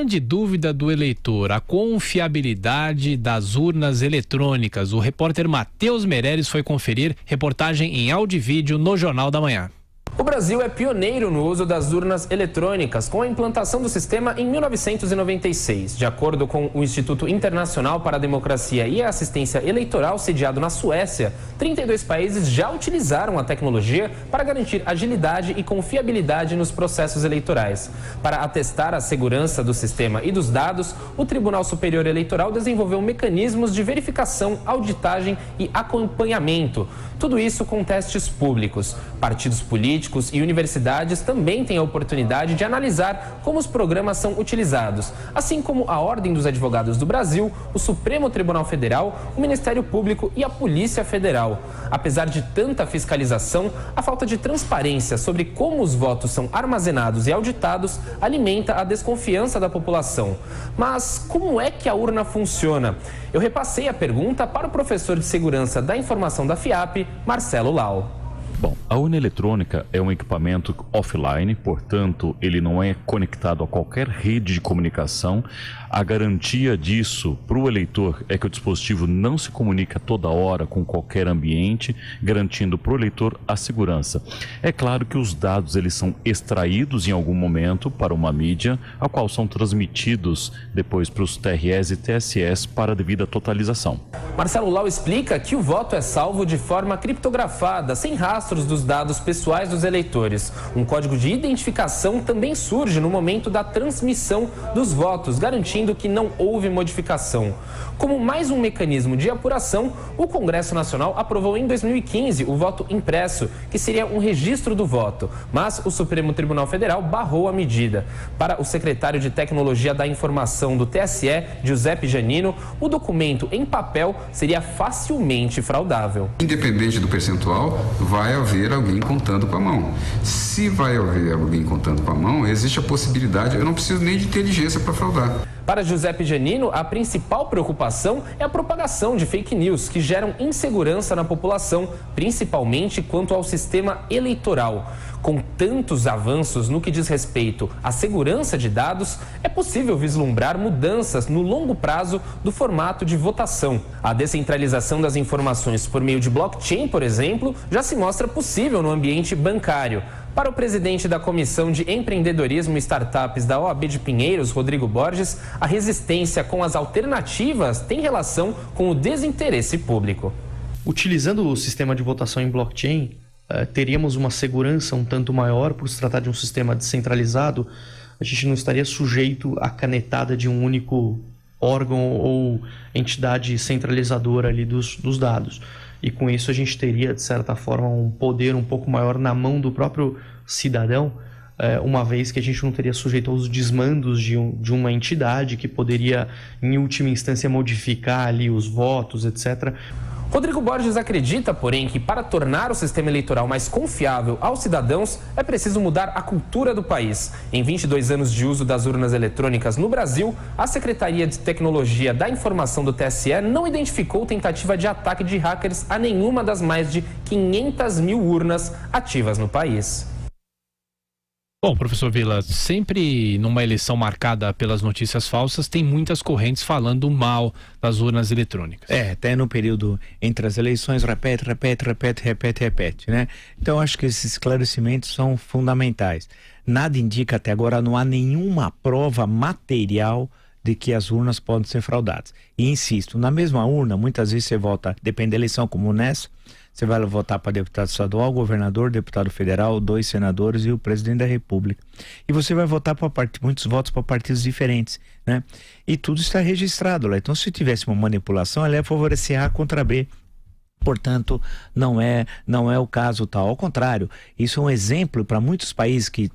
grande dúvida do eleitor, a confiabilidade das urnas eletrônicas. O repórter Matheus Meireles foi conferir, reportagem em áudio e vídeo no Jornal da Manhã. O Brasil é pioneiro no uso das urnas eletrônicas, com a implantação do sistema em 1996. De acordo com o Instituto Internacional para a Democracia e a Assistência Eleitoral, sediado na Suécia, 32 países já utilizaram a tecnologia para garantir agilidade e confiabilidade nos processos eleitorais. Para atestar a segurança do sistema e dos dados, o Tribunal Superior Eleitoral desenvolveu mecanismos de verificação, auditagem e acompanhamento. Tudo isso com testes públicos. Partidos políticos e universidades também têm a oportunidade de analisar como os programas são utilizados, assim como a Ordem dos Advogados do Brasil, o Supremo Tribunal Federal, o Ministério Público e a Polícia Federal. Apesar de tanta fiscalização, a falta de transparência sobre como os votos são armazenados e auditados alimenta a desconfiança da população. Mas como é que a urna funciona? Eu repassei a pergunta para o professor de Segurança da Informação da FIAP, Marcelo Lau. Bom, a urna eletrônica é um equipamento offline, portanto, ele não é conectado a qualquer rede de comunicação. A garantia disso para o eleitor é que o dispositivo não se comunica toda hora com qualquer ambiente, garantindo para o eleitor a segurança. É claro que os dados eles são extraídos em algum momento para uma mídia, a qual são transmitidos depois para os TREs e TSEs para a devida totalização. Marcelo Lau explica que o voto é salvo de forma criptografada, sem rastros dos dados pessoais dos eleitores. Um código de identificação também surge no momento da transmissão dos votos, garantindo que não houve modificação. Como mais um mecanismo de apuração, o Congresso Nacional aprovou em 2015 o voto impresso, que seria um registro do voto, mas o Supremo Tribunal Federal barrou a medida. Para o secretário de Tecnologia da Informação do TSE, Giuseppe Giannino, o documento em papel seria facilmente fraudável. Independente do percentual, vai haver alguém contando com a mão. Se vai haver alguém contando com a mão, existe a possibilidade, eu não preciso nem de inteligência para fraudar. Para Giuseppe Giannino, a principal preocupação é a propagação de fake news que geram insegurança na população, principalmente quanto ao sistema eleitoral. Com tantos avanços no que diz respeito à segurança de dados, é possível vislumbrar mudanças no longo prazo do formato de votação. A descentralização das informações por meio de blockchain, por exemplo, já se mostra possível no ambiente bancário. Para o presidente da Comissão de Empreendedorismo e Startups da OAB de Pinheiros, Rodrigo Borges, a resistência com as alternativas tem relação com o desinteresse público. Utilizando o sistema de votação em blockchain, teríamos uma segurança um tanto maior por se tratar de um sistema descentralizado. A gente não estaria sujeito à canetada de um único órgão ou entidade centralizadora ali dos dados. E com isso a gente teria, de certa forma, um poder um pouco maior na mão do próprio cidadão, uma vez que a gente não teria sujeito aos desmandos de uma entidade que poderia, em última instância, modificar ali os votos, etc. Rodrigo Borges acredita, porém, que para tornar o sistema eleitoral mais confiável aos cidadãos, é preciso mudar a cultura do país. Em 22 anos de uso das urnas eletrônicas no Brasil, a Secretaria de Tecnologia da Informação do TSE não identificou tentativa de ataque de hackers a nenhuma das mais de 500 mil urnas ativas no país. Bom, professor Vila, sempre numa eleição marcada pelas notícias falsas, tem muitas correntes falando mal das urnas eletrônicas. Até no período entre as eleições, repete, né? Então, acho que esses esclarecimentos são fundamentais. Nada indica até agora, não há nenhuma prova material de que as urnas podem ser fraudadas. E insisto, na mesma urna, muitas vezes você vota, depende da eleição, como nessa, você vai votar para deputado estadual, governador, deputado federal, 2 senadores e o presidente da República. E você vai votar para muitos votos para partidos diferentes, né? E tudo está registrado lá. Então, se tivesse uma manipulação, ela ia favorecer A contra B. Portanto, não é o caso tal. Ao contrário, isso é um exemplo para muitos países que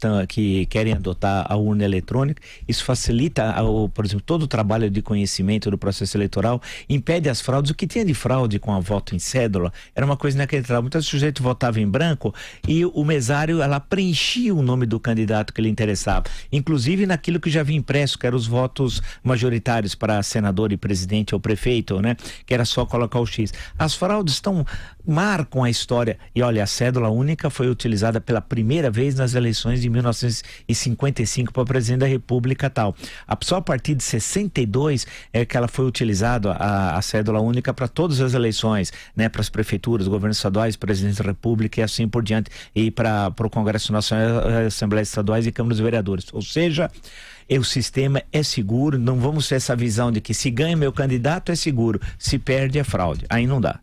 querem adotar a urna eletrônica. Isso facilita, por exemplo, todo o trabalho de conhecimento do processo eleitoral, impede as fraudes. O que tinha de fraude com a voto em cédula era uma coisa inacreditável. Muitos sujeitos votavam em branco e o mesário, ela preenchia o nome do candidato que lhe interessava, inclusive naquilo que já havia impresso, que eram os votos majoritários para senador e presidente ou prefeito, né? Que era só colocar o X. As fraudes marcam a história. E olha, a cédula única foi utilizada pela primeira vez nas eleições de 1955 para presidente da República tal. Só a partir de 62 é que ela foi utilizada, a cédula única, para todas as eleições, né, para as prefeituras, governos estaduais, presidente da República e assim por diante, e para o Congresso Nacional, Assembleias Estaduais e Câmaras de Vereadores. Ou seja, o sistema é seguro, não vamos ter essa visão de que se ganha meu candidato é seguro, se perde é fraude. Aí não dá.